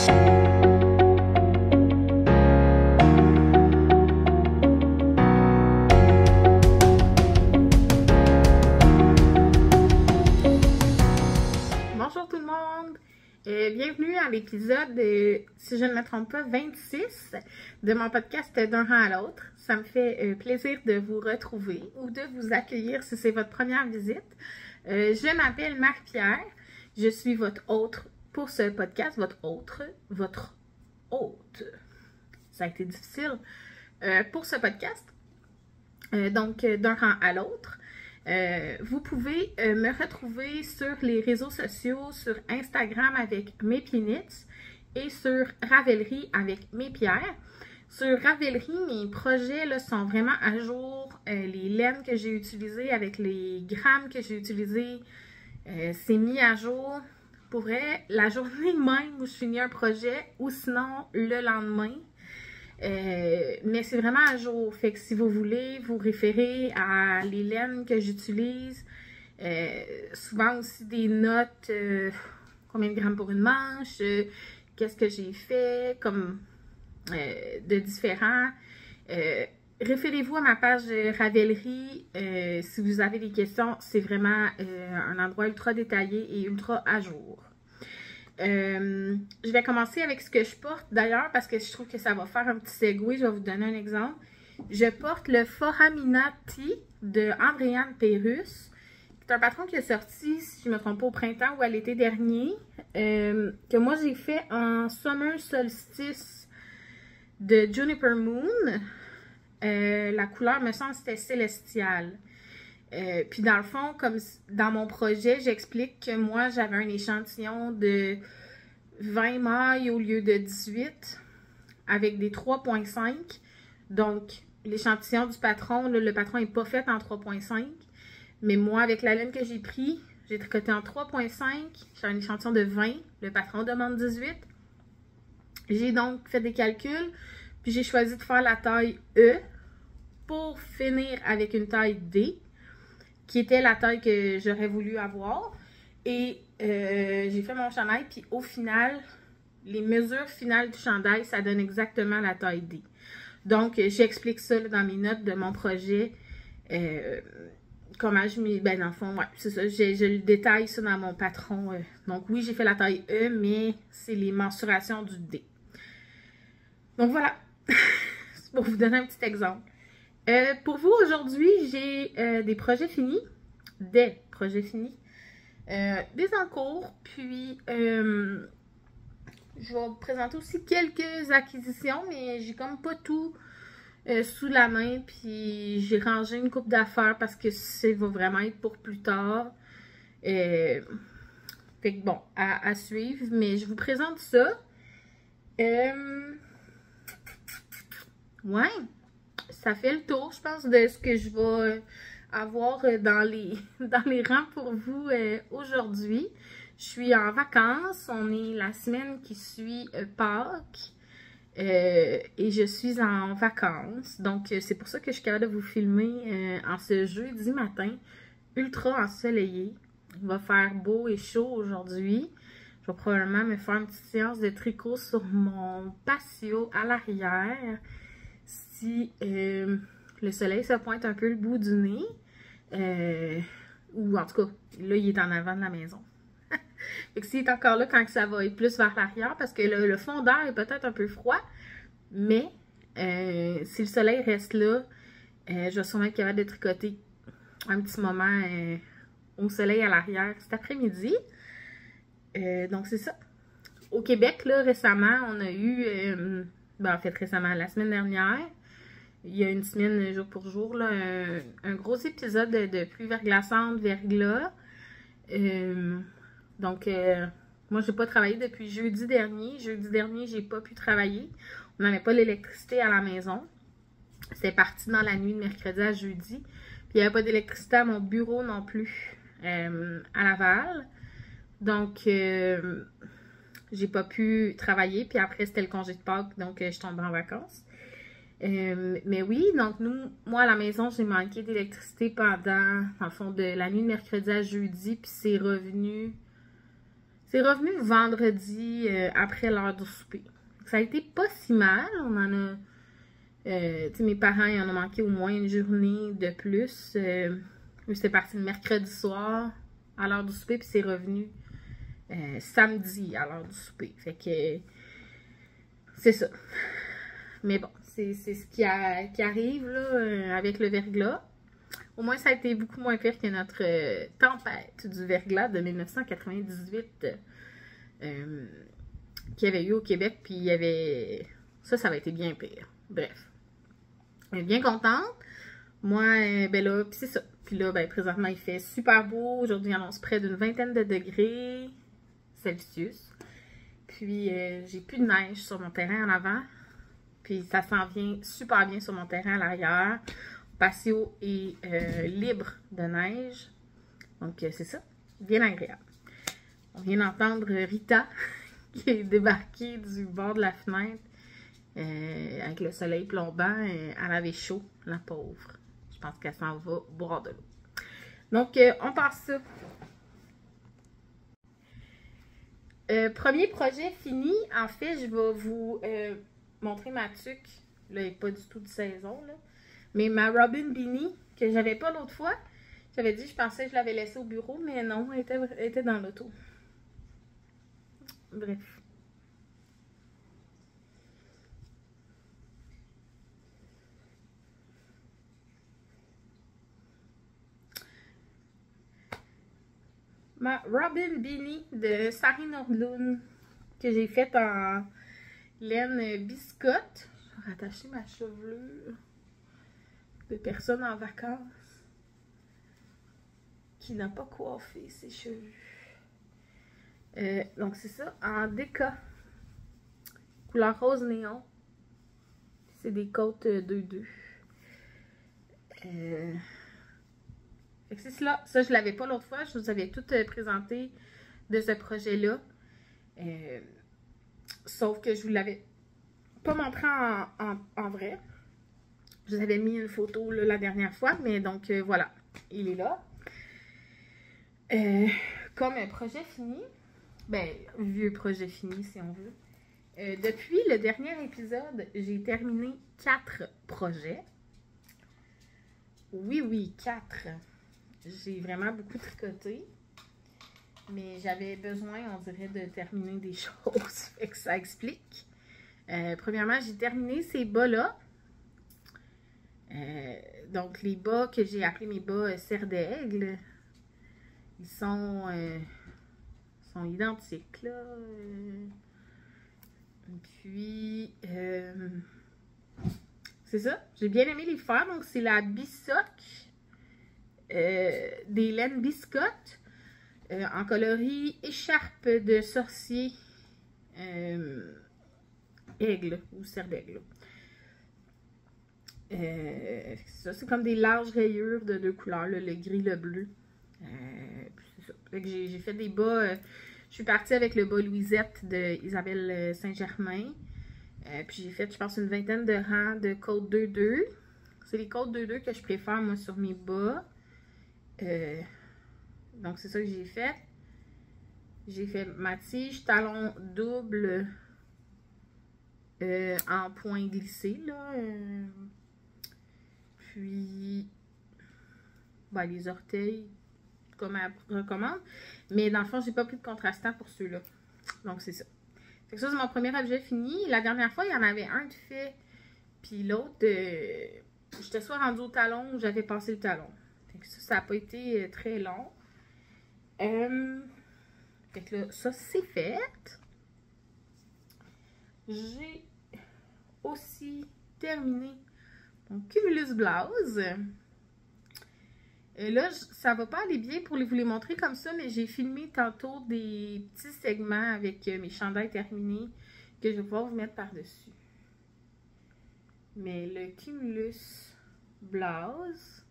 Bonjour tout le monde! Bienvenue à l'épisode, si je ne me trompe pas, 26 de mon podcast D'un rang à l'autre. Ça me fait plaisir de vous retrouver ou de vous accueillir si c'est votre première visite. Je m'appelle Marie-Pierre, je suis votre hôte pour ce podcast, votre hôte. Ça a été difficile pour ce podcast. Donc, d'un rang à l'autre. Vous pouvez me retrouver sur les réseaux sociaux, sur Instagram avec Mépinitz et sur Ravelry avec Mépierre. Sur Ravelry, mes projets là, sont vraiment à jour. Les laines que j'ai utilisées avec les grammes que j'ai utilisés, c'est mis à jour. Pour vrai, la journée même où je finis un projet ou sinon le lendemain. Mais c'est vraiment à jour. Fait que si vous voulez vous référer à les laines que j'utilise, souvent aussi des notes, combien de grammes pour une manche, qu'est-ce que j'ai fait, comme de différents. Référez-vous à ma page Ravelry si vous avez des questions. C'est vraiment un endroit ultra détaillé et ultra à jour. Je vais commencer avec ce que je porte d'ailleurs parce que je trouve que ça va faire un petit segue. Je vais vous donner un exemple. Je porte le Foraminati de Andréane Pérusse. C'est un patron qui est sorti, si je ne me trompe pas, au printemps ou à l'été dernier. Que moi j'ai fait en Summer Solstice de Juniper Moon. La couleur me semble c'était Célestial. Puis dans le fond, comme dans mon projet, j'explique que moi, j'avais un échantillon de 20 mailles au lieu de 18 avec des 3.5. Donc, l'échantillon du patron, là, le patron n'est pas fait en 3.5. Mais moi, avec la laine que j'ai pris, j'ai tricoté en 3.5. J'ai un échantillon de 20. Le patron demande 18. J'ai donc fait des calculs. Puis j'ai choisi de faire la taille E pour finir avec une taille D, qui était la taille que j'aurais voulu avoir. Et j'ai fait mon chandail, puis au final, les mesures finales du chandail, ça donne exactement la taille D. Donc, j'explique ça là, dans mes notes de mon projet. Comment je m'y... Ben, dans le fond, ouais, c'est ça. Je le détaille ça dans mon patron. Donc, oui, j'ai fait la taille E, mais c'est les mensurations du D. Donc, voilà. C'est pour vous donner un petit exemple. Pour vous, aujourd'hui, j'ai des projets finis. Des projets finis. Des en cours. Puis, je vais vous présenter aussi quelques acquisitions, mais j'ai comme pas tout sous la main. Puis, j'ai rangé une coupe d'affaires parce que ça va vraiment être pour plus tard. Fait que bon, à suivre. Mais je vous présente ça. Ouais. Ça fait le tour, je pense, de ce que je vais avoir dans les rangs pour vous aujourd'hui. Je suis en vacances. On est la semaine qui suit Pâques. Et je suis en vacances. Donc, c'est pour ça que je suis capable de vous filmer en ce jeudi matin, ultra ensoleillé. Il va faire beau et chaud aujourd'hui. Je vais probablement me faire une petite séance de tricot sur mon patio à l'arrière. Si le soleil se pointe un peu le bout du nez, ou en tout cas, là, il est en avant de la maison. Fait que s'il est encore là quand ça va être plus vers l'arrière, parce que le fond d'air est peut-être un peu froid, mais si le soleil reste là, je vais sûrement être capable de tricoter un petit moment au soleil à l'arrière cet après-midi. Donc, c'est ça. Au Québec, là, récemment, on a eu... en fait, récemment, la semaine dernière, il y a une semaine, jour pour jour, là, un gros épisode de pluie verglaçante, verglas. Donc, moi, j'ai pas travaillé depuis jeudi dernier. Jeudi dernier, j'ai pas pu travailler. On n'avait pas l'électricité à la maison. C'est parti dans la nuit de mercredi à jeudi. Puis, il n'y avait pas d'électricité à mon bureau non plus, à Laval. Donc, j'ai pas pu travailler. Puis après, c'était le congé de Pâques, donc je tombais en vacances. Mais oui, donc moi à la maison, j'ai manqué d'électricité pendant, dans le fond, de la nuit de mercredi à jeudi, puis c'est revenu C'est revenu vendredi après l'heure du souper. Ça a été pas si mal. On en a... tu sais, mes parents, ils en ont manqué au moins une journée de plus. C'était parti le mercredi soir à l'heure du souper, puis c'est revenu samedi à l'heure du souper. Fait que c'est ça. Mais bon, c'est ce qui arrive là, avec le verglas. Au moins, ça a été beaucoup moins pire que notre tempête du verglas de 1998 qu'il y avait eu au Québec. Puis il y avait... Ça avait été bien pire. Bref. Je suis bien contente. Moi, ben là, puis c'est ça. Puis là, ben présentement, il fait super beau. Aujourd'hui, il annonce près d'une vingtaine de degrés Celsius. Puis, j'ai plus de neige sur mon terrain en avant. Puis, ça s'en vient super bien sur mon terrain à l'arrière. Patio est libre de neige. Donc, c'est ça. Bien agréable. On vient d'entendre Rita qui est débarquée du bord de la fenêtre avec le soleil plombant. Elle avait chaud, la pauvre. Je pense qu'elle s'en va boire de l'eau. Donc, on passe ça. Premier projet fini. En fait, je vais vous montrer ma tuque. Là, elle n'est pas du tout de saison, là. Mais ma Robin Beanie, que j'avais pas l'autre fois, j'avais dit, je pensais que je l'avais laissée au bureau, mais non, elle était dans l'auto. Bref. Ma Robin Beanie de Sari Nordlund, que j'ai faite en laine biscotte. Je vais rattacher ma chevelure de personne en vacances qui n'a pas coiffé ses cheveux. Donc c'est ça, en déca. Couleur rose néon. C'est des côtes 2-2. C'est cela. Ça, je ne l'avais pas l'autre fois. Je vous avais tout présenté de ce projet-là. Sauf que je ne vous l'avais pas montré en vrai. Je vous avais mis une photo là, la dernière fois. Mais donc, voilà. Il est là. Comme un projet fini. Ben, vieux projet fini, si on veut. Depuis le dernier épisode, j'ai terminé 4 projets. Oui, 4. J'ai vraiment beaucoup tricoté. Mais j'avais besoin, on dirait, de terminer des choses. Fait que ça explique. Premièrement, j'ai terminé ces bas-là. Donc, les bas que j'ai appelés mes bas serre d'aigle. Ils sont identiques, là. Puis, c'est ça. J'ai bien aimé les faire. Donc, c'est la Bissoc des laines biscottes en coloris écharpe de sorcier aigle ou cerf d'aigle. Ça, c'est comme des larges rayures de 2 couleurs, là, le gris, le bleu. C'est ça. Fait que j'ai fait des bas. Je suis partie avec le bas Louisette de Isabelle Saint-Germain. Puis j'ai fait, je pense, une vingtaine de rangs de côte 2-2. C'est les côtes 2-2 que je préfère, moi, sur mes bas. Donc, c'est ça que j'ai fait. J'ai fait ma tige talon double en point glissé, là. Puis, ben, les orteils, comme elle recommande. Mais dans le fond, j'ai pas pris de contrastant pour ceux-là. Donc, c'est ça. Fait que ça, c'est mon premier objet fini. La dernière fois, il y en avait un de fait. Puis l'autre, j'étais soit rendue au talon ou j'avais passé le talon. Fait que ça n'a pas été très long. Fait que là, ça, c'est fait. J'ai aussi terminé mon Cumulus Blouse. Là, ça va pas aller bien pour vous les montrer comme ça, mais j'ai filmé tantôt des petits segments avec mes chandails terminés que je vais pouvoir vous mettre par-dessus. Mais le Cumulus Blouse...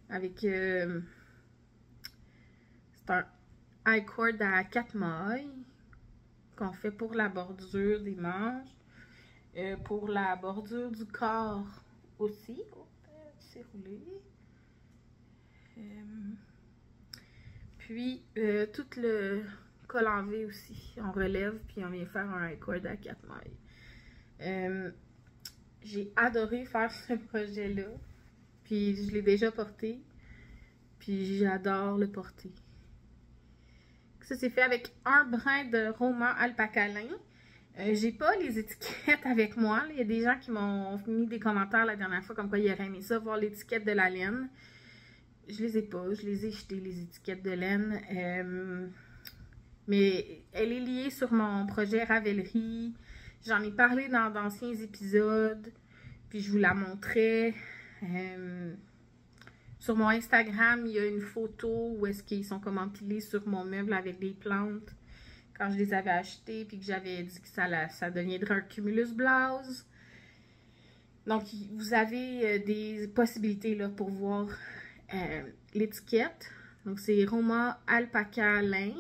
avec c'est un high cord à 4 mailles qu'on fait pour la bordure des manches, pour la bordure du corps aussi. C'est roulé. Puis tout le col en V aussi, on relève puis on vient faire un high cord à 4 mailles. J'ai adoré faire ce projet-là, puis je l'ai déjà porté, puis j'adore le porter. Ça, c'est fait avec un brin de roman alpaca lin. J'ai pas les étiquettes avec moi. Il y a des gens qui m'ont mis des commentaires la dernière fois comme quoi ils auraient aimé ça, voir l'étiquette de la laine. Je les ai pas, je les ai jetées, les étiquettes de laine. Mais elle est liée sur mon projet Ravelry. J'en ai parlé dans d'anciens épisodes, puis je vous la montrais. Sur mon Instagram, il y a une photo où est-ce qu'ils sont comme empilés sur mon meuble avec des plantes quand je les avais achetées, puis que j'avais dit que ça deviendrait un cumulus blouse. Donc, vous avez des possibilités là, pour voir l'étiquette. Donc, c'est Roma Alpaca Lin.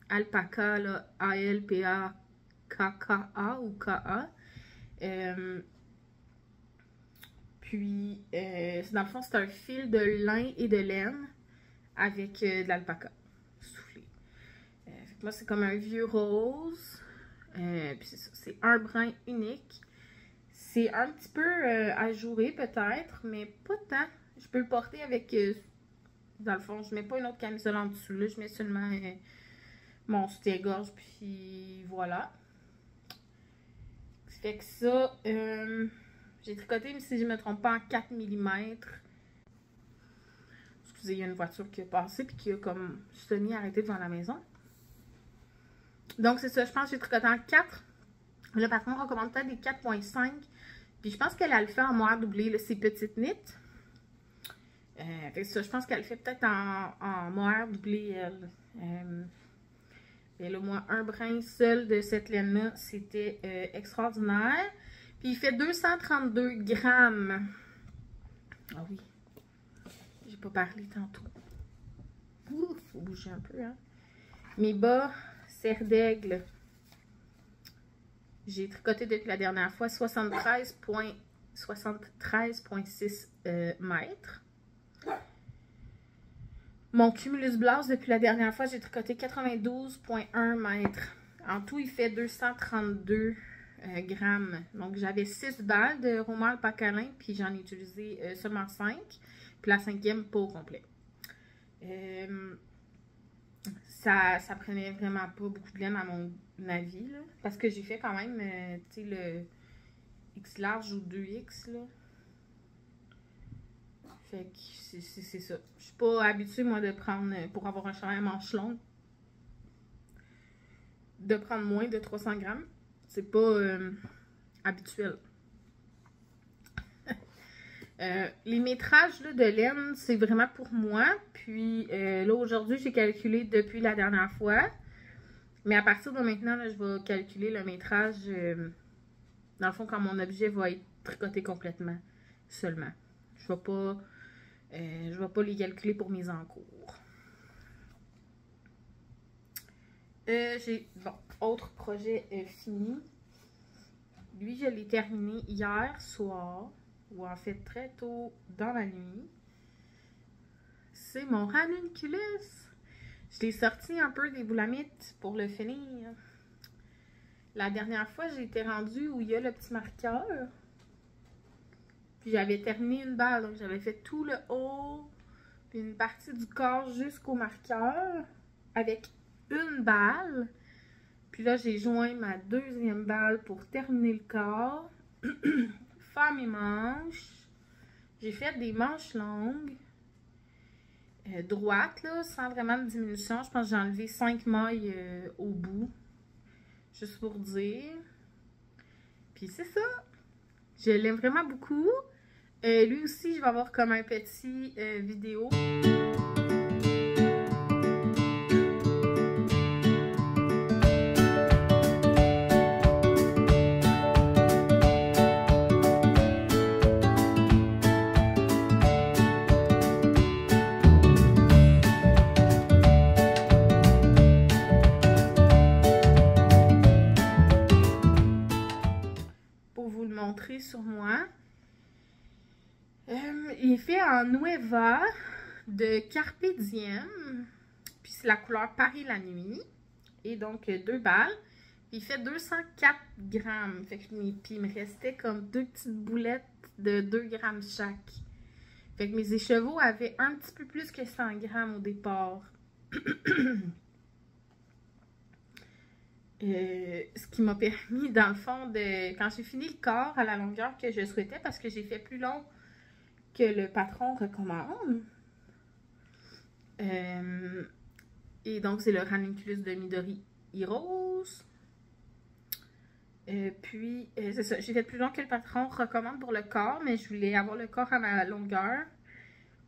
Alpaca, là, A-L-P-A-K-K-A ou K-A. Puis, dans le fond, c'est un fil de lin et de laine avec de l'alpaca soufflé. Moi, c'est comme un vieux rose. Puis c'est ça, c'est un brin unique. C'est un petit peu ajouré peut-être, mais pas tant. Je peux le porter avec, dans le fond, je mets pas une autre camisole en dessous. Là, je mets seulement mon soutien-gorge, puis voilà. Ça fait que ça... j'ai tricoté, mais si je ne me trompe pas, en 4 mm. Excusez, il y a une voiture qui a passé puis qui a comme semi-arrêté devant la maison. Donc, c'est ça. Je pense que j'ai tricoté en 4. Là, par contre, on recommande peut-être des 4.5. Puis, je pense qu'elle a le fait en moire doublée, là, ces petites knits. Fait que ça, je pense qu'elle le fait peut-être en moire doublée, elle. Et là, moi, un brin seul de cette laine-là, c'était extraordinaire. Puis il fait 232 grammes. Ah oui. J'ai pas parlé tantôt. Ouh, faut bouger un peu, hein. Mes bas, serre d'aigle. J'ai tricoté depuis la dernière fois 73,6 mètres. Mon cumulus blouse, depuis la dernière fois, j'ai tricoté 92,1 mètres. En tout, il fait 232 grammes. Donc, j'avais 6 balles de roman alpaca lin, puis j'en ai utilisé seulement 5. Puis la 5e, pas au complet. Ça prenait vraiment pas beaucoup de laine à mon avis, là, parce que j'ai fait quand même, tu sais, le X large ou 2X, là. Fait que c'est ça. Je suis pas habituée, moi, de prendre, pour avoir un chandail à manches longues, de prendre moins de 300 grammes. C'est pas habituel. Les métrages là, de laine, c'est vraiment pour moi. Puis là, aujourd'hui, j'ai calculé depuis la dernière fois. Mais à partir de maintenant, là, je vais calculer le métrage, dans le fond, quand mon objet va être tricoté complètement seulement. Je vais pas les calculer pour mes encours. J'ai, bon, autre projet fini. Lui, je l'ai terminé hier soir, ou en fait très tôt dans la nuit. C'est mon ranunculus. Je l'ai sorti un peu des boulamites pour le finir. La dernière fois, j'ai été rendue où il y a le petit marqueur. Puis j'avais terminé une balle, donc j'avais fait tout le haut, puis une partie du corps jusqu'au marqueur, avec une balle. Puis là, j'ai joint ma 2e balle pour terminer le corps, faire mes manches. J'ai fait des manches longues, droites, là, sans vraiment de diminution. Je pense que j'ai enlevé 5 mailles au bout, juste pour dire. Puis c'est ça. Je l'aime vraiment beaucoup. Lui aussi, je vais avoir comme un petit vidéo. il est fait en Nueva de Carpe Diem. Puis c'est la couleur Paris la nuit. Et donc 2 balles. Puis il fait 204 grammes. Fait que, puis il me restait comme 2 petites boulettes de 2 grammes chaque. Fait que mes écheveaux avaient un petit peu plus que 100 grammes au départ. Ce qui m'a permis, dans le fond, quand j'ai fini le corps à la longueur que je souhaitais, parce que j'ai fait plus long que le patron recommande. Et donc, c'est le ranunculus de Midori Heroes. Puis, c'est ça, j'ai fait plus long que le patron recommande pour le corps, mais je voulais avoir le corps à ma longueur.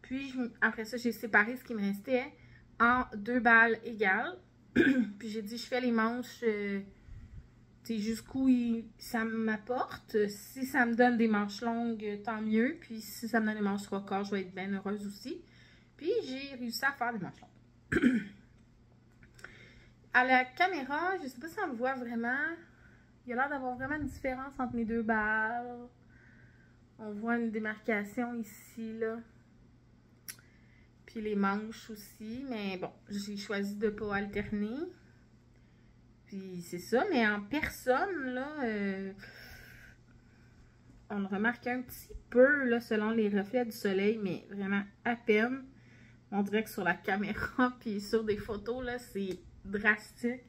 Puis, après ça, j'ai séparé ce qui me restait en 2 balles égales. Puis, j'ai dit, je fais les manches jusqu'où ça m'apporte. Si ça me donne des manches longues, tant mieux. Puis, si ça me donne des manches 3/4, je vais être bien heureuse aussi. Puis, j'ai réussi à faire des manches longues. À la caméra, je ne sais pas si on le voit vraiment. Il y a l'air d'avoir vraiment une différence entre mes 2 balles. On voit une démarcation ici, là. Puis les manches aussi. Mais bon, j'ai choisi de ne pas alterner. Puis c'est ça. Mais en personne, là, on le remarque un petit peu, là, selon les reflets du soleil. Mais vraiment à peine. On dirait que sur la caméra, puis sur des photos, là, c'est drastique.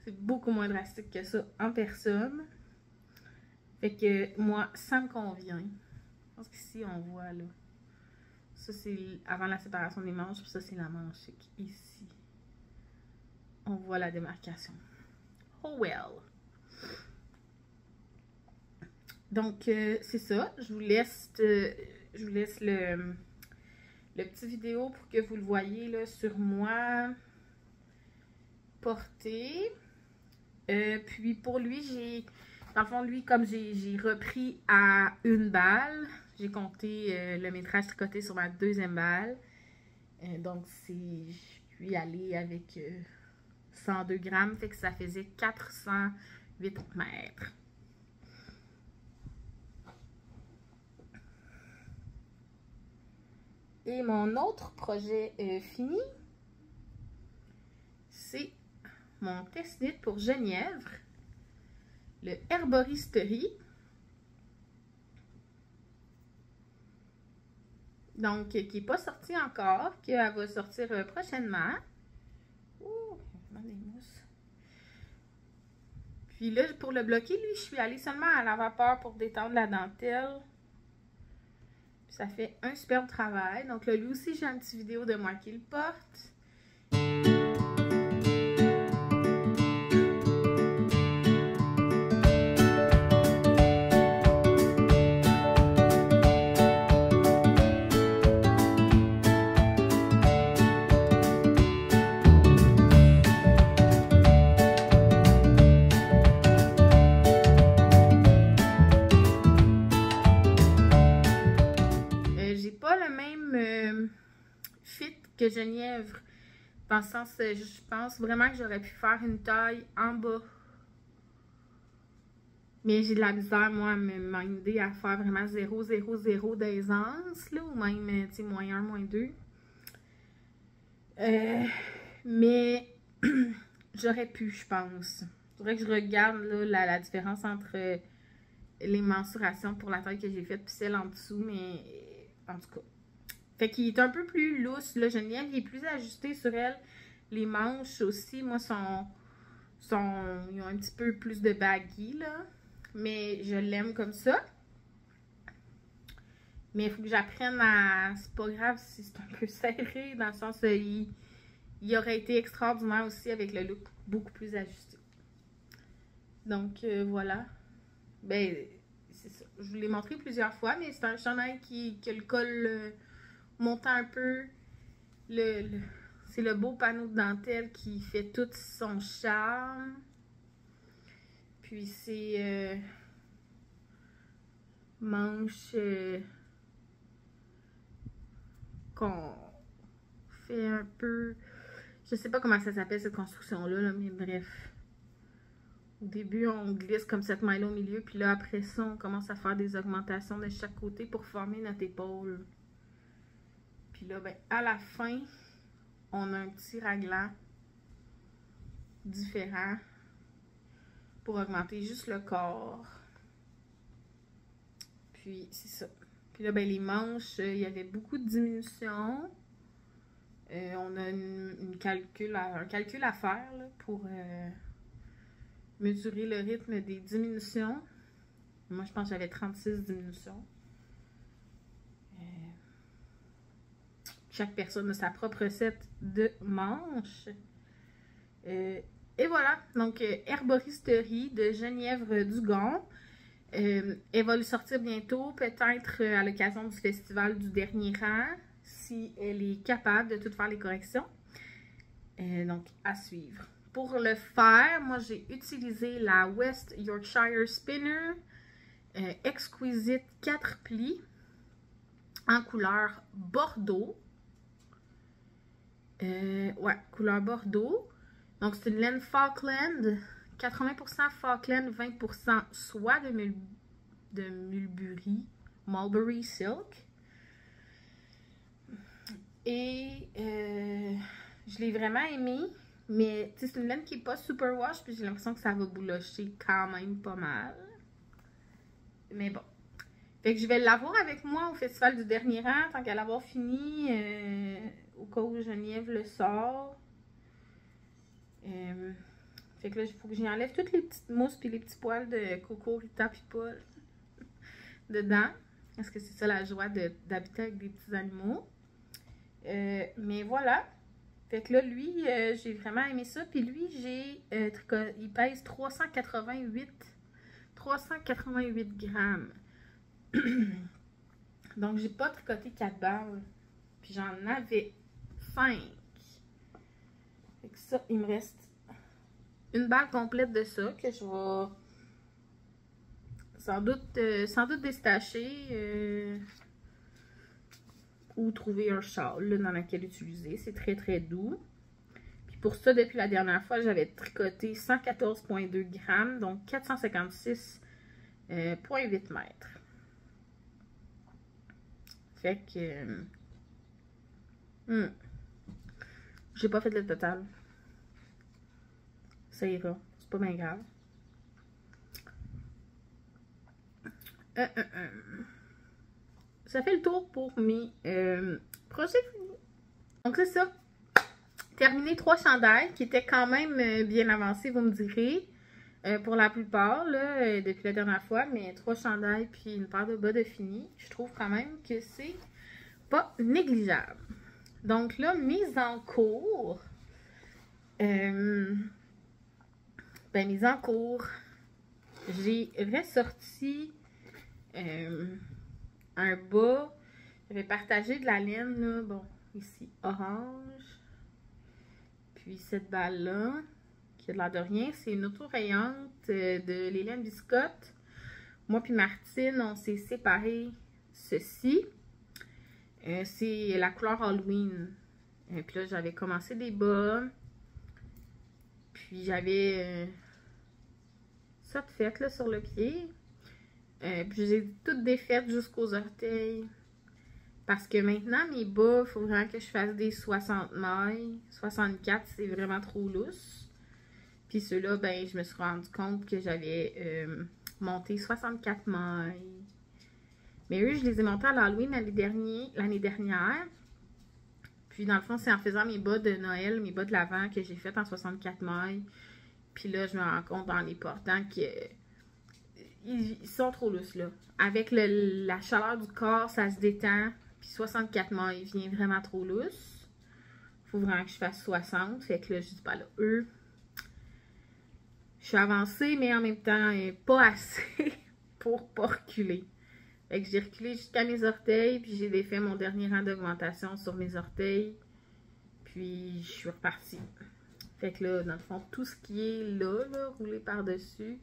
C'est beaucoup moins drastique que ça en personne. Fait que moi, ça me convient. Je pense qu'ici, on voit là. Ça, c'est avant la séparation des manches. Puis ça, c'est la manche ici. On voit la démarcation. Oh well. Donc, c'est ça. Je vous laisse le petit vidéo pour que vous le voyez là, sur moi porter. Puis pour lui, dans le fond, lui, comme j'ai repris à 1 balle, j'ai compté le métrage tricoté sur ma 2e balle. Donc, je suis allée avec 102 grammes, fait que ça faisait 408 mètres. Et mon autre projet fini, c'est mon test-knit pour Genièvre, le Herboristerie. Donc, qui n'est pas sorti encore, qu'elle va sortir prochainement. Ouh, des mousses. Puis là, pour le bloquer, lui, je suis allée seulement à la vapeur pour détendre la dentelle. Puis ça fait un superbe travail. Donc là, lui aussi, j'ai une petite vidéo de moi qui le porte. Que Genièvre, dans le sens, je pense vraiment que j'aurais pu faire une taille en bas. Mais j'ai de la misère, moi, à me minder à faire vraiment 0, 0, 0 d'aisance, là, ou même, tu sais, -1, -2. Mais j'aurais pu, je pense. Il faudrait que je regarde là, la différence entre les mensurations pour la taille que j'ai faite puis celle en dessous, mais en tout cas. Fait qu'il est un peu plus lousse, là, Geneviève, il est plus ajusté sur elle. Les manches aussi, moi, ils ont un petit peu plus de baggy, là. Mais je l'aime comme ça. Mais il faut que j'apprenne à... C'est pas grave si c'est un peu serré, dans le sens où il aurait été extraordinaire aussi avec le look beaucoup plus ajusté. Donc, voilà. Ben, c'est ça. Je vous l'ai montré plusieurs fois, mais c'est un chandail qui a le col... montant un peu, c'est le beau panneau de dentelle qui fait tout son charme. Puis c'est manche qu'on fait un peu, je sais pas comment ça s'appelle cette construction-là, mais bref. Au début, on glisse comme cette maille-là au milieu, puis là, après ça, on commence à faire des augmentations de chaque côté pour former notre épaule. Puis là, ben, à la fin, on a un petit raglan différent pour augmenter juste le corps. Puis, c'est ça. Puis là, ben, les manches, il y avait beaucoup de diminutions. On a un calcul à faire là, pour mesurer le rythme des diminutions. Moi, je pense que j'avais 36 diminutions. Chaque personne a sa propre recette de manches. Et voilà, donc Herboristerie de Genièvre Dugon. Elle va le sortir bientôt, peut-être à l'occasion du festival du dernier rang, si elle est capable de tout faire les corrections. Donc, à suivre. Pour le faire, moi, j'ai utilisé la West Yorkshire Spinner Exquisite 4 plis en couleur bordeaux. Ouais, couleur bordeaux. Donc, c'est une laine Falkland. 80% Falkland, 20% soie de Mulberry Silk. Et je l'ai vraiment aimé. Mais c'est une laine qui n'est pas super wash. Puis j'ai l'impression que ça va boulocher quand même pas mal. Mais bon. Fait que je vais l'avoir avec moi au festival du dernier rang. Tant qu'à l'avoir fini. Au cas où Geneviève le sort. Fait que là, il faut que j'y enlève toutes les petites mousses puis les petits poils de Coco, Rita puis Paul dedans. Parce que c'est ça la joie d'habiter avec des petits animaux. Mais voilà. Fait que là, lui, j'ai vraiment aimé ça. Puis lui, il pèse 388 grammes. Donc, j'ai pas tricoté 4 balles. Puis j'en avais 5. Fait que ça, il me reste une balle complète de ça que je vais sans doute déstacher ou trouver un châle là, dans lequel utiliser. C'est très très doux. Puis pour ça, depuis la dernière fois, j'avais tricoté 114,2 grammes, donc 456,8 mètres. Fait que j'ai pas fait le total. Ça ira. C'est pas bien grave. Ça fait le tour pour mes projets finis. Donc c'est ça. Terminé 3 chandails qui étaient quand même bien avancés, vous me direz. Pour la plupart, là, depuis la dernière fois. Mais 3 chandails puis une paire de bas de fini. Je trouve quand même que c'est pas négligeable. Donc là, mise en cours. Mise en cours, j'ai ressorti un bas. J'avais partagé de la laine, là, bon, ici, orange. Puis cette balle-là, qui a l'air de rien, c'est une auto-rayante de l'Hélène Biscotte. Moi puis Martine, on s'est séparés ceci. C'est la couleur Halloween. Puis là, j'avais commencé des bas. Puis j'avais ça de fait là sur le pied. Puis j'ai toutes défaites jusqu'aux orteils. Parce que maintenant, mes bas, il faut vraiment que je fasse des 60 mailles. 64, c'est vraiment trop lousse. Puis ceux-là, ben, je me suis rendu compte que j'avais monté 64 mailles. Mais eux, je les ai montés à l'Halloween l'année dernière. Puis dans le fond, c'est en faisant mes bas de Noël, mes bas de l'Avent que j'ai fait en 64 mailles. Puis là, je me rends compte en les portant qu'ils sont trop lousses, là. Avec la chaleur du corps, ça se détend. Puis 64 mailles, il vient vraiment trop lousse. Faut vraiment que je fasse 60. Fait que là, je dis pas là, eux. Je suis avancée, mais en même temps, pas assez pour pas reculer. Fait que j'ai reculé jusqu'à mes orteils, puis j'ai défait mon dernier rang d'augmentation sur mes orteils. Puis je suis repartie. Fait que là, dans le fond, tout ce qui est là roulé par-dessus,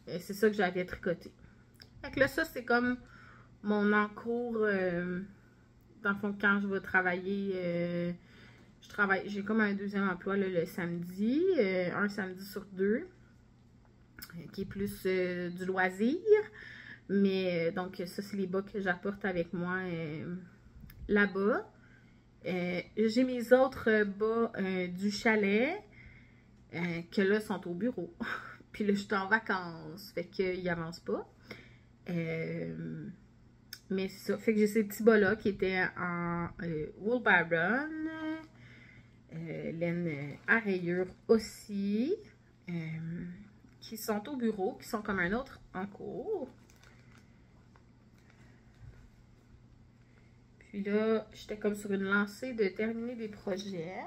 c'est ça que j'avais tricoté. Fait que là, ça, c'est comme mon encours. Dans le fond, quand je vais travailler, j'ai comme un deuxième emploi là, le samedi, un samedi sur 2, qui est plus du loisir. Mais donc, ça, c'est les bas que j'apporte avec moi là-bas. J'ai mes autres bas du chalet que là sont au bureau. Puis là, je suis en vacances, fait qu'ils avancent pas. Mais c'est ça, fait que j'ai ces petits bas-là qui étaient en wool byron, laine à rayures aussi, qui sont au bureau, qui sont comme un autre en cours. Puis là, j'étais comme sur une lancée de terminer des projets.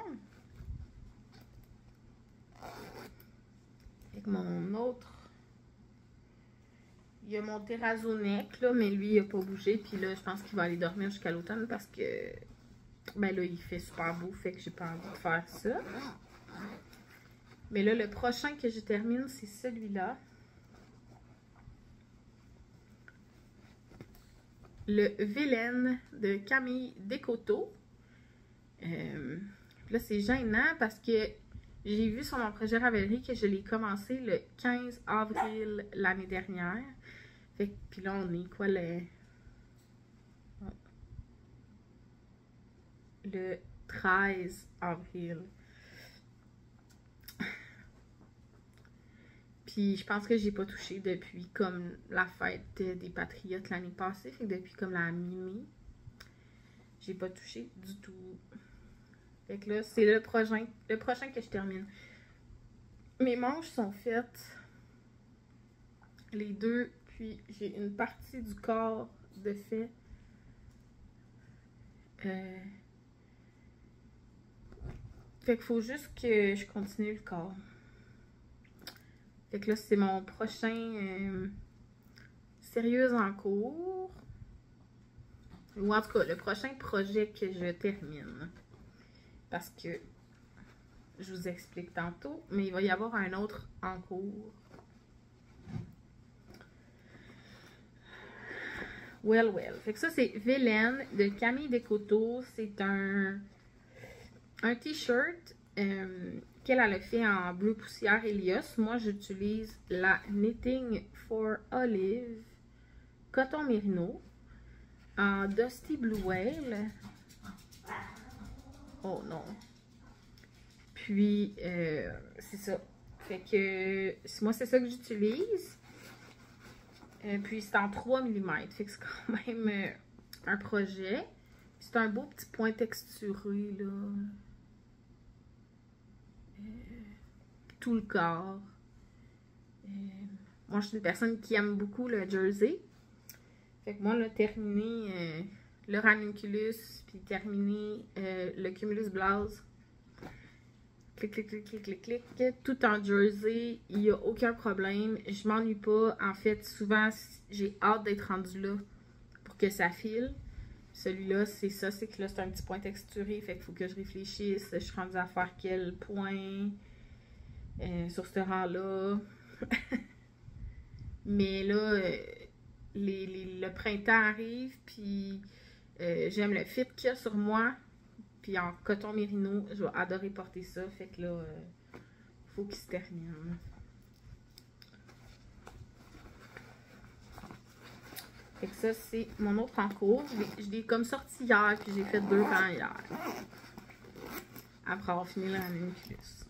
Avec mon autre... Il y a mon terrazonec, là, mais lui, il n'a pas bougé. Puis là, je pense qu'il va aller dormir jusqu'à l'automne parce que... Ben là, il fait super beau, fait que j'ai pas envie de faire ça. Mais là, le prochain que je termine, c'est celui-là. Le Vilaine de Camille Descoteaux. Là, c'est gênant parce que j'ai vu sur mon projet Ravelry que je l'ai commencé le 15 avril l'année dernière. Fait que, puis là, on est quoi, le 13 avril. Puis je pense que j'ai pas touché depuis comme la fête des Patriotes l'année passée. Fait que depuis comme la mi-mai, j'ai pas touché du tout. Fait que là, c'est le prochain que je termine. Mes manches sont faites. Les deux. Puis j'ai une partie du corps de fait. Fait qu'il faut juste que je continue le corps. Fait que là, c'est mon prochain sérieux en cours. Ou en tout cas, le prochain projet que je termine. Parce que je vous explique tantôt, mais il va y avoir un autre en cours. Well, well. Fait que ça, c'est Vilaine de Camille Descoteaux. C'est un t-shirt qu'elle a fait en bleu poussière Elios. Moi, j'utilise la Knitting for Olive coton mérino en Dusty Blue Whale. Oh non. Puis, c'est ça. Fait que moi, c'est ça que j'utilise. Puis, c'est en 3 mm. Fait que c'est quand même un projet. C'est un beau petit point texturé, là. Tout le corps. Moi, je suis une personne qui aime beaucoup le jersey. Fait que moi, là, terminé le ranunculus, puis terminé le cumulus blouse. Clic, clic, clic, clic, clic, clic. Tout en jersey, il n'y a aucun problème. Je m'ennuie pas. En fait, souvent, j'ai hâte d'être rendue là pour que ça file. Celui-là, c'est ça, c'est que là, c'est un petit point texturé. Fait qu'il faut que je réfléchisse. Je suis rendue à faire quel point sur ce rang-là. Mais là, le printemps arrive, puis j'aime le fit qu'il y a sur moi. Puis en coton mérino, je vais adorer porter ça. Fait que là, faut qu'il se termine. Fait que ça, c'est mon autre en cours. Je l'ai comme sorti hier, puis j'ai fait 2 rangs hier. Après avoir fini le ranunculus.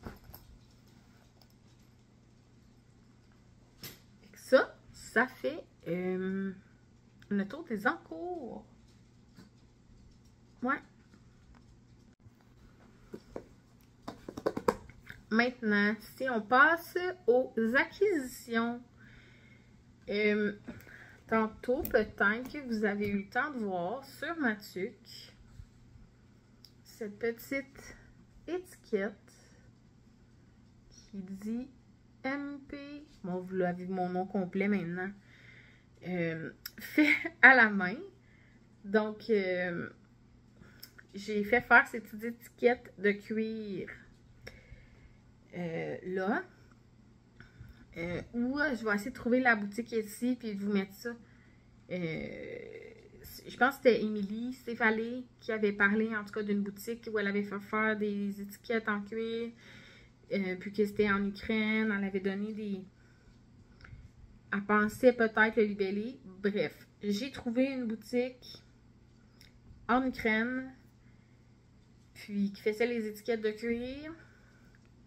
Fait que ça fait le tour des encours. Ouais. Maintenant, si on passe aux acquisitions, tantôt, peut-être que vous avez eu le temps de voir sur ma tuque cette petite étiquette qui dit MP. Bon, vous l'avez mon nom complet maintenant. Fait à la main. Donc, j'ai fait faire ces petites étiquettes de cuir. Là, ou je vais essayer de trouver la boutique ici puis de vous mettre ça. Je pense que c'était Émilie Céphalé qui avait parlé en tout cas d'une boutique où elle avait fait faire des étiquettes en cuir, puis que c'était en Ukraine. Elle avait donné des... Elle pensait peut-être le libeller. Bref, j'ai trouvé une boutique en Ukraine puis qui faisait les étiquettes de cuir,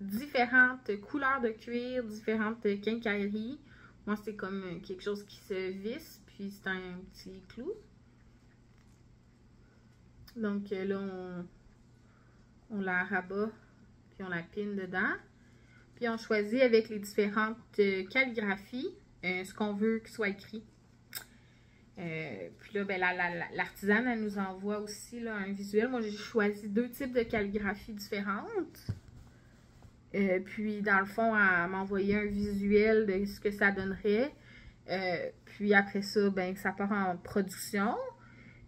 différentes couleurs de cuir, différentes quincailleries. Moi, c'est comme quelque chose qui se visse, puis c'est un petit clou. Donc là, on la rabat, puis on la pine dedans. Puis on choisit avec les différentes calligraphies ce qu'on veut qu'il soit écrit. Puis là, ben, l'artisane, elle nous envoie aussi là, un visuel. Moi, j'ai choisi 2 types de calligraphies différentes. Puis, dans le fond, elle m'a envoyé un visuel de ce que ça donnerait. Puis après ça, ben, ça part en production.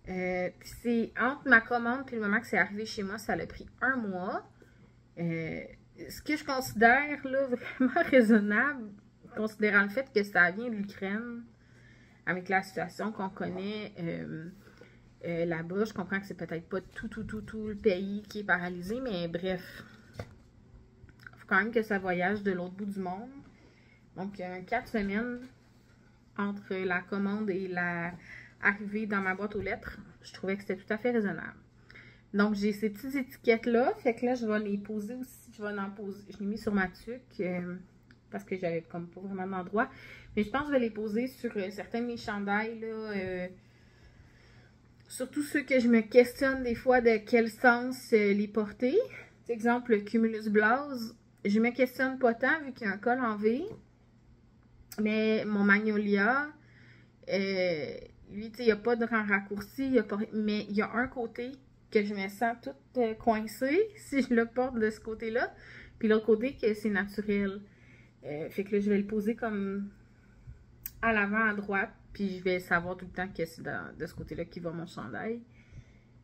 Puis c'est entre ma commande et le moment que c'est arrivé chez moi, ça a pris 1 mois. Ce que je considère là, vraiment raisonnable, considérant le fait que ça vient de l'Ukraine, avec la situation qu'on connaît là-bas. Je comprends que c'est peut-être pas tout le pays qui est paralysé, mais bref, il faut quand même que ça voyage de l'autre bout du monde. Donc, 4 semaines entre la commande et la arrivée dans ma boîte aux lettres, je trouvais que c'était tout à fait raisonnable. Donc, j'ai ces petites étiquettes-là, fait que là, je vais les poser aussi, je vais en poser, je l'ai mis sur ma tuque, parce que j'avais comme pas vraiment d'endroit, mais je pense que je vais les poser sur certains de mes chandails, là, surtout ceux que je me questionne des fois de quel sens les porter. Par exemple, le Cumulus Blouse, je me questionne pas tant vu qu'il y a un col en V, mais mon Magnolia, lui, tu sais, il n'y a pas de rang raccourci, mais il y a un côté que je me sens toute coincée si je le porte de ce côté-là, puis l'autre côté que c'est naturel. Fait que là, je vais le poser comme à l'avant, à droite, puis je vais savoir tout le temps que c'est de ce côté-là qui va mon chandail.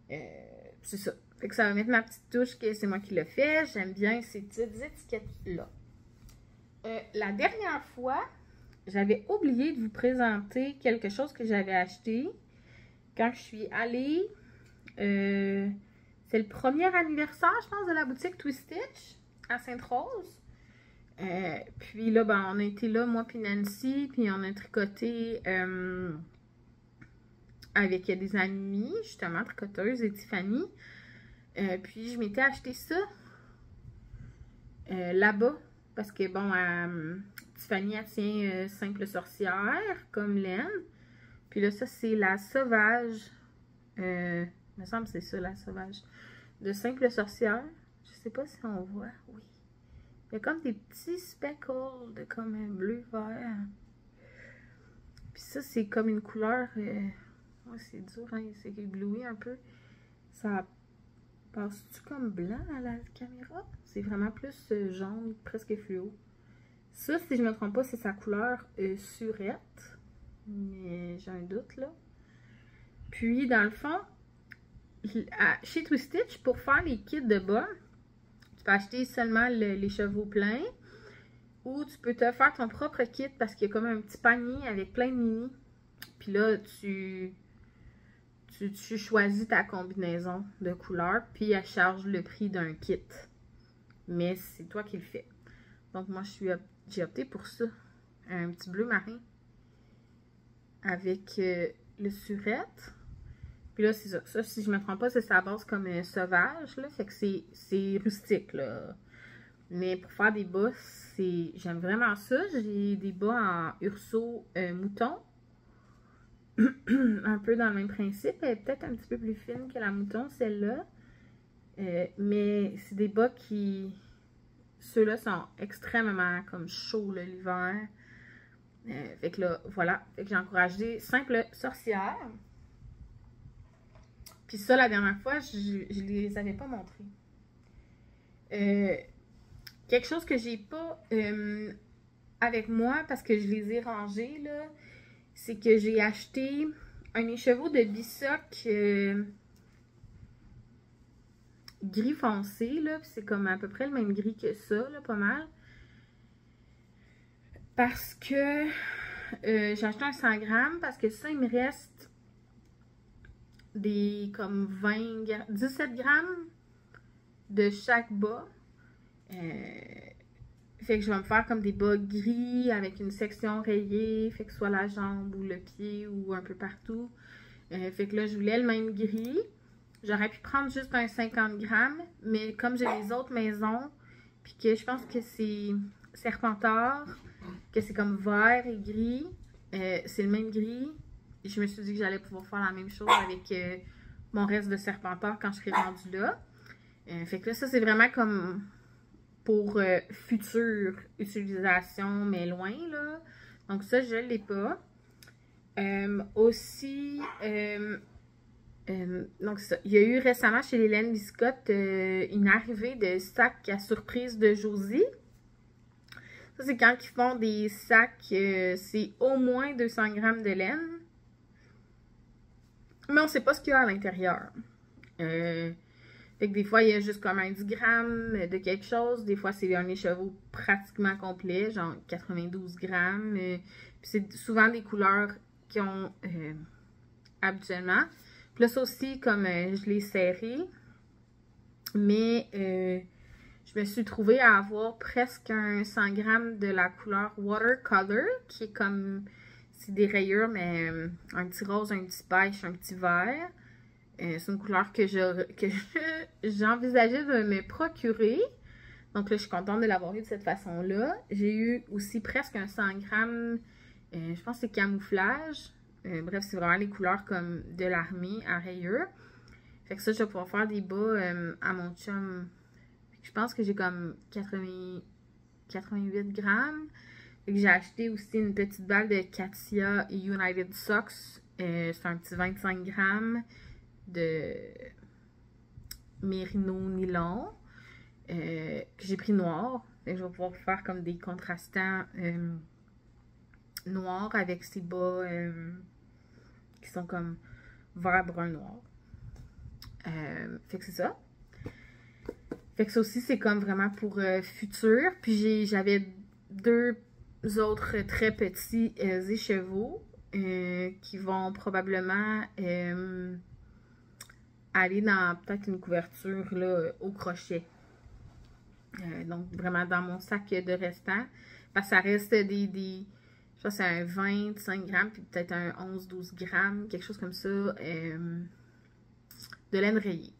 C'est ça. Fait que ça va mettre ma petite touche que c'est moi qui l'ai fait. J'aime bien ces petites étiquettes-là. La dernière fois, j'avais oublié de vous présenter quelque chose que j'avais acheté quand je suis allée. C'est le 1er anniversaire, je pense, de la boutique Twistitch à Sainte-Rose. Puis là, ben, on a été là, moi puis Nancy, puis on a tricoté avec des amies, justement, tricoteuses et Tiffany. Puis je m'étais acheté ça là-bas, parce que, bon, Tiffany, elle tient Simple Sorcière, comme laine. Puis là, ça, c'est la Sauvage. Il me semble que c'est ça, la Sauvage. De Simple Sorcière. Je sais pas si on voit. Oui. Il y a comme des petits speckles de comme un bleu-vert. Puis ça, c'est comme une couleur... ouais, c'est dur, hein? C'est ébloui un peu. Ça passe-tu comme blanc à la caméra? C'est vraiment plus jaune, presque fluo. Ça, si je ne me trompe pas, c'est sa couleur surette. Mais j'ai un doute, là. Puis, dans le fond, chez Twistitch, pour faire les kits de bas, tu peux acheter seulement les chevaux pleins. Ou tu peux te faire ton propre kit parce qu'il y a comme un petit panier avec plein de mini. Puis là, tu choisis ta combinaison de couleurs. Puis elle charge le prix d'un kit. Mais c'est toi qui le fais. Donc moi, j'ai opté pour ça. Un petit bleu marin. Avec le surette. Puis là, c'est ça. Ça, si je me trompe pas, c'est sa base comme sauvage, là. Fait que c'est rustique, là. Mais pour faire des bas, j'aime vraiment ça. J'ai des bas en urso mouton. Un peu dans le même principe. Elle est peut-être un petit peu plus fine que la mouton, celle-là. Mais c'est des bas qui... Ceux-là sont extrêmement comme chauds l'hiver. Fait que là, voilà. Fait que j'ai encouragé Simple Sorcière. Puis ça, la dernière fois, je les avais pas montrés. Quelque chose que j'ai pas avec moi, parce que je les ai rangés, là, c'est que j'ai acheté un écheveau de Bissoc gris foncé, là. C'est comme à peu près le même gris que ça, là, pas mal. Parce que j'ai acheté un 100 grammes, parce que ça, il me reste des comme 17 grammes de chaque bas. Fait que je vais me faire comme des bas gris avec une section rayée, fait que soit la jambe ou le pied ou un peu partout. Fait que là, je voulais le même gris. J'aurais pu prendre juste un 50 grammes, mais comme j'ai les autres maisons, puis que je pense que c'est Serpentard, que c'est comme vert et gris, c'est le même gris, je me suis dit que j'allais pouvoir faire la même chose avec mon reste de Serpentard quand je serai rendue là. Fait que là, ça, c'est vraiment comme pour future utilisation, mais loin, là. Donc ça, je ne l'ai pas. Aussi, donc ça, il y a eu récemment chez Hélène Biscotte une arrivée de sacs à surprise de Josie. Ça, c'est quand ils font des sacs, c'est au moins 200 grammes de laine. Mais on ne sait pas ce qu'il y a à l'intérieur. Fait que des fois, il y a juste comme un 10 grammes de quelque chose. Des fois, c'est un écheveau pratiquement complet, genre 92 grammes. Puis c'est souvent des couleurs qu'ils ont habituellement. Puis là, ça aussi, comme je l'ai serré. Mais je me suis trouvée à avoir presque un 100 grammes de la couleur Watercolor, qui est comme, c'est des rayures, mais un petit rose, un petit beige, un petit vert. C'est une couleur que j'envisageais de me procurer. Donc là, je suis contente de l'avoir eu de cette façon-là. J'ai eu aussi presque un 100 grammes, je pense que c'est camouflage. Bref, c'est vraiment les couleurs comme de l'armée à rayures. Fait que ça, je vais pouvoir faire des bas à mon chum. Je pense que j'ai comme 88 grammes. Fait que j'ai acheté aussi une petite balle de Katia United Socks. C'est un petit 25 grammes de mérino nylon que j'ai pris noir. Et je vais pouvoir faire comme des contrastants noirs avec ces bas qui sont comme vert, brun, noir. Fait que c'est ça. Fait que ça aussi, c'est comme vraiment pour futur. Puis j'avais deux autres très petits écheveaux qui vont probablement aller dans peut-être une couverture là, au crochet. Donc, vraiment dans mon sac de restant. Parce que ça reste je pense que c'est un 25 grammes, puis peut-être un 11-12 grammes, quelque chose comme ça, de laine rayée.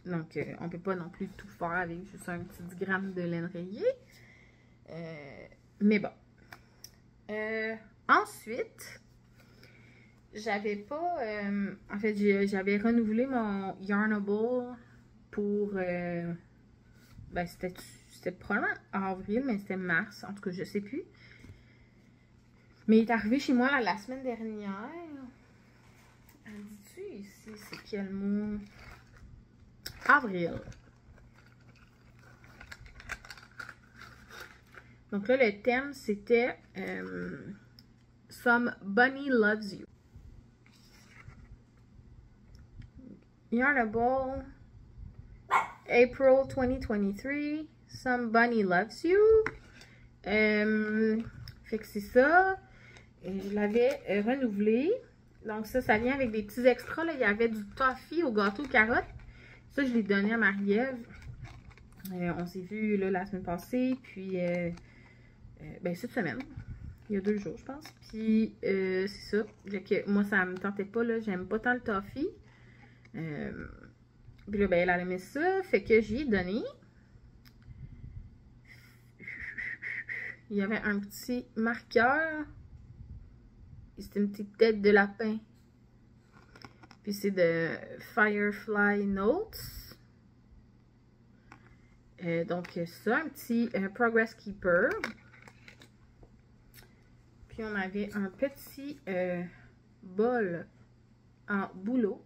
Donc, on ne peut pas non plus tout faire avec juste un petit 10 grammes de laine rayée. Mais bon. Ensuite, j'avais pas... en fait, j'avais renouvelé mon Yarnable pour... ben, c'était probablement avril, mais c'était mars. En tout cas, je sais plus. Mais il est arrivé chez moi la semaine dernière. Dis-tu ici, c'est quel mois? Avril. Donc là, le thème, c'était Some Bunny Loves You. Yarnable, April 2023, Some Bunny Loves You. Fait que c'est ça. Je l'avais renouvelé. Donc ça vient avec des petits extras. Là. Il y avait du toffee au gâteau carotte. Ça, je l'ai donné à Marie-Ève. On s'est vu là, la semaine passée. Puis, ben cette semaine. Il y a 2 jours, je pense. Puis, c'est ça. Moi, ça me tentait pas. J'aime pas tant le toffee. Puis là, ben, elle aimait ça. Fait que j'y ai donné. Il y avait un petit marqueur. C'était une petite tête de lapin. Puis c'est de Firefly Notes. Donc ça, un petit Progress Keeper. Puis on avait un petit bol en bouleau.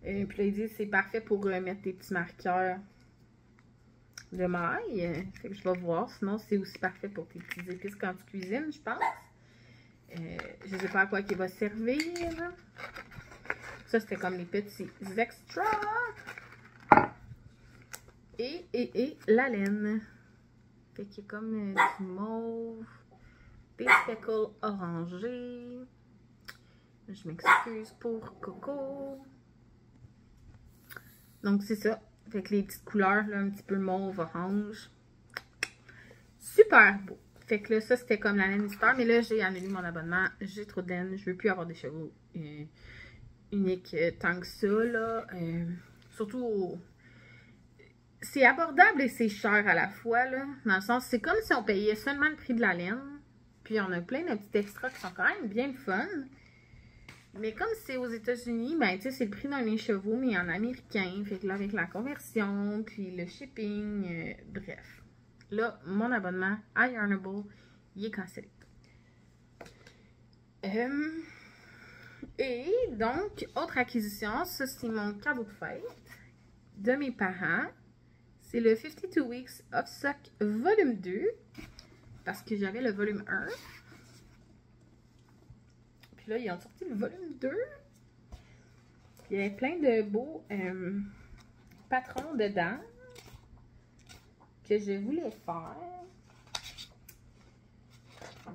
Et puis là, il dit c'est parfait pour mettre des petits marqueurs de maille. Fait que je vais voir. Sinon, c'est aussi parfait pour tes petites épices quand tu cuisines, je pense. Je ne sais pas à quoi il va servir. Ça, c'était comme les petits extras. Et la laine. Fait qu'il y a comme du mauve, des speckles orangés. Je m'excuse pour Coco. Donc, c'est ça. Fait que les petites couleurs, là, un petit peu mauve, orange. Super beau. Fait que là, ça, c'était comme la laine Star. Mais là, j'ai annulé mon abonnement. J'ai trop de laine. Je veux plus avoir des chevaux uniques tant que ça, là. Surtout, c'est abordable et c'est cher à la fois, là. Dans le sens, c'est comme si on payait seulement le prix de la laine. Puis, on a plein de petits extras qui sont quand même bien le fun. Mais comme c'est aux États-Unis, ben, tu sais, c'est le prix d'un chevaux, mais en américain. Fait que là, avec la conversion, puis le shipping, bref. Là, mon abonnement à Yarnable, il est cancellé. Et donc, autre acquisition, ça c'est mon cadeau de fête de mes parents. C'est le 52 Weeks of Suck volume 2. Parce que j'avais le volume 1. Puis là, ils ont sorti le volume 2. Puis il y avait plein de beaux patrons dedans que je voulais faire.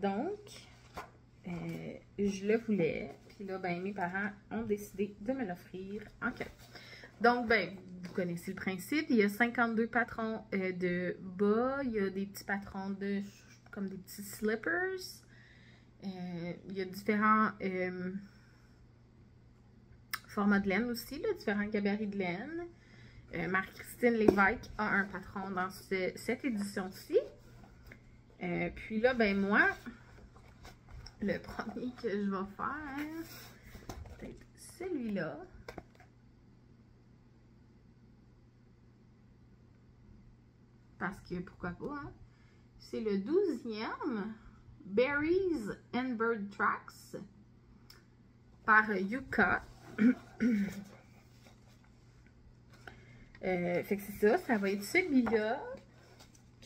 Donc, je le voulais. Puis là, ben, mes parents ont décidé de me l'offrir en cadeau. Donc, ben, vous connaissez le principe. Il y a 52 patrons de bas. Il y a des petits patrons de comme des petits slippers. Il y a différents formats de laine aussi, là, différents gabarits de laine. Marie-Christine Lévesque a un patron dans cette édition-ci. Puis là, ben moi, le premier que je vais faire, peut-être celui-là. Parce que, pourquoi pas, hein? C'est le 12e Berries and Bird Tracks par Yuka. Fait que c'est ça, ça va être celui-là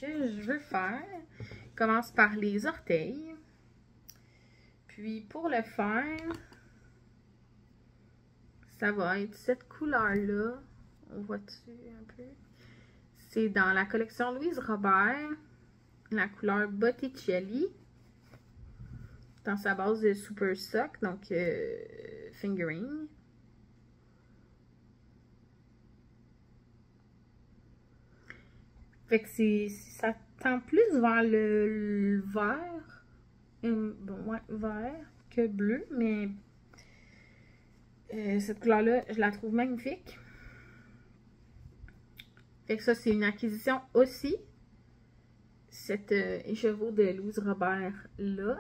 que je veux faire. Il commence par les orteils. Puis pour le faire, ça va être cette couleur-là. On voit-tu un peu? C'est dans la collection Louise Robert, la couleur Botticelli, dans sa base de Super Sock, donc fingering. Fait que ça tend plus vers le vert, bon, ouais, vert que bleu, mais cette couleur-là, je la trouve magnifique. Fait que ça, c'est une acquisition aussi. Cet écheveau de Louise Robert là.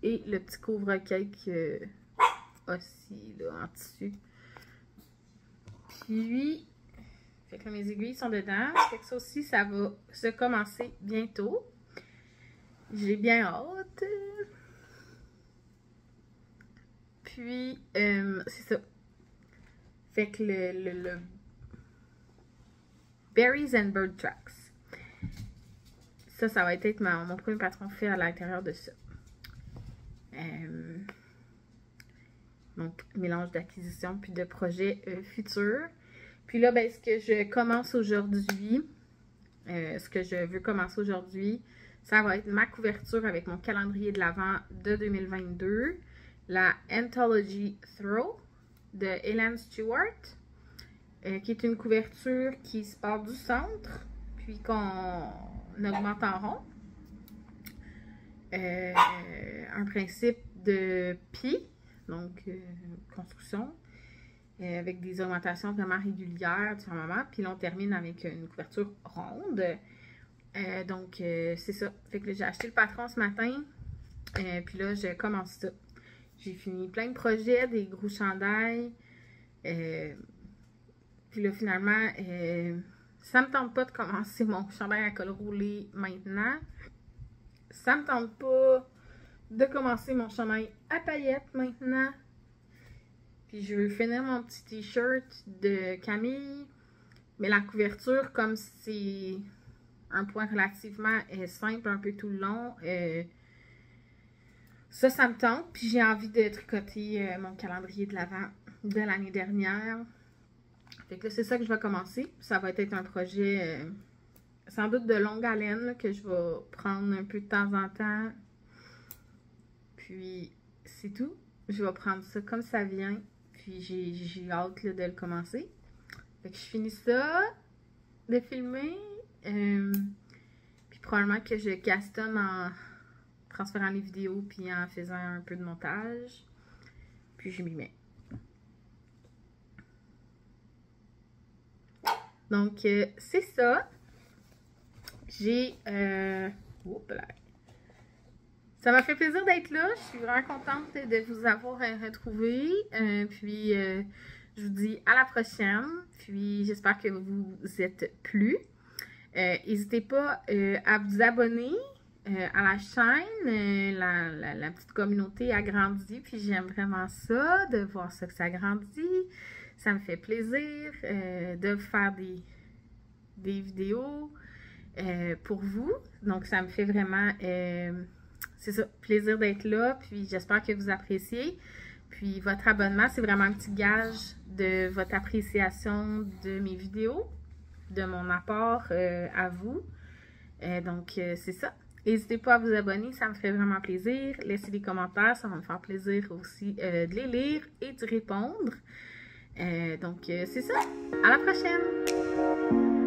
Et le petit couvre-cake aussi là, en tissu. Puis, fait que mes aiguilles sont dedans. Fait que ça aussi, ça va se commencer bientôt. J'ai bien hâte. Puis, c'est ça. Fait que le Berries and Bird Tracks. Ça va être mon premier patron fait à l'intérieur de ça. Donc, mélange d'acquisition puis de projets futurs. Puis là, ben, ce que je commence aujourd'hui, ce que je veux commencer aujourd'hui, ça va être ma couverture avec mon calendrier de l'Avent de 2022. La Anthology Throw de Helen Stewart, qui est une couverture qui se part du centre, puis qu'on augmente en rond. Un principe de pie, donc construction, avec des augmentations vraiment régulières du moment. Puis là, on termine avec une couverture ronde. Donc, c'est ça. Fait que j'ai acheté le patron ce matin. Puis là, je commence ça. J'ai fini plein de projets, des gros chandails. Puis là, finalement, ça me tente pas de commencer mon chandail à col roulé maintenant. Ça me tente pas de commencer mon chandail à paillettes maintenant. Puis je veux finir mon petit t-shirt de Camille. Mais la couverture, comme c'est un point relativement simple un peu tout le long, ça me tente. Puis j'ai envie de tricoter mon calendrier de l'Avent de l'année dernière. Fait que là, c'est ça que je vais commencer. Ça va être un projet sans doute de longue haleine là, que je vais prendre un peu de temps en temps. Puis c'est tout. Je vais prendre ça comme ça vient. Puis j'ai hâte là, de le commencer. Fait que je finis ça, de filmer. Puis probablement que je custom en transférant les vidéos puis en faisant un peu de montage. Puis je m'y mets. Donc, c'est ça. J'ai... Ça m'a fait plaisir d'être là. Je suis vraiment contente de vous avoir retrouvé. Puis, je vous dis à la prochaine. Puis, j'espère que vous êtes plu. N'hésitez pas à vous abonner à la chaîne. La petite communauté a grandi. Puis, j'aime vraiment ça, de voir ça que ça grandit. Ça me fait plaisir de faire des vidéos pour vous. Donc, ça me fait vraiment... c'est ça, plaisir d'être là, puis j'espère que vous appréciez. Puis votre abonnement, c'est vraiment un petit gage de votre appréciation de mes vidéos, de mon apport à vous. Donc, c'est ça. N'hésitez pas à vous abonner, ça me fait vraiment plaisir. Laissez des commentaires, ça va me faire plaisir aussi de les lire et d'y répondre. Donc, c'est ça. À la prochaine!